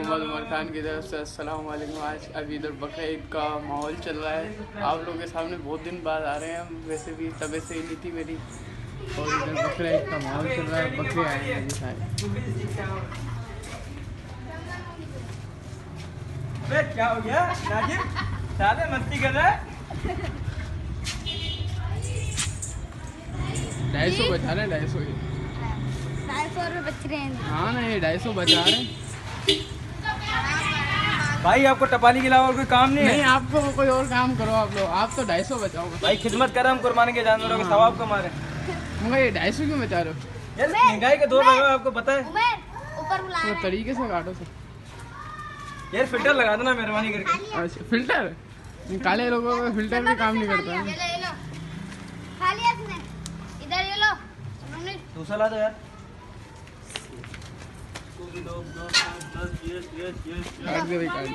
मोहम्मद उमर खान की तरफ से अस्सलाम वालेकुम। आज अभी इधर बकरा ईद का माहौल चल रहा है। आप लोगों के सामने बहुत दिन बाद आ रहे हैं हम। वैसे भी तबीयत सही नहीं थी मेरी, और इधर बकरा ईद का माहौल चल रहा है। बकरे आए हैं जी सारे। क्या हो गया नाजिम? साले मस्ती कर रहा है। 250 बचा रहे हैं, 250 ₹250 बच रहे हैं। हाँ ना, ये 250 बचा रहे हैं। भाई आपको टपाली के अलावा और कोई काम नहीं है? नहीं, आपको कोई और काम करो आप लोग। आप तो 250 बचाओ बस। भाई खिदमत कर हम कुर्बानी के जानवरों के सवाब कमा रहे हैं। मगर ये 250 क्यों बचा रहे हो? यार महंगाई के दौर लगा है, आपको पता है। उमर ऊपर बुला तो तरीके से काटो सर। यार फिल्टर लगा देना मेहरबानी करके। अच्छा, फिल्टर? काले लोगों का फिल्टर भी काम नहीं करता है। ये लो खा लिया इसने। इधर ये लो दूसरा ला दो यार। काट दे भाई, काट दे।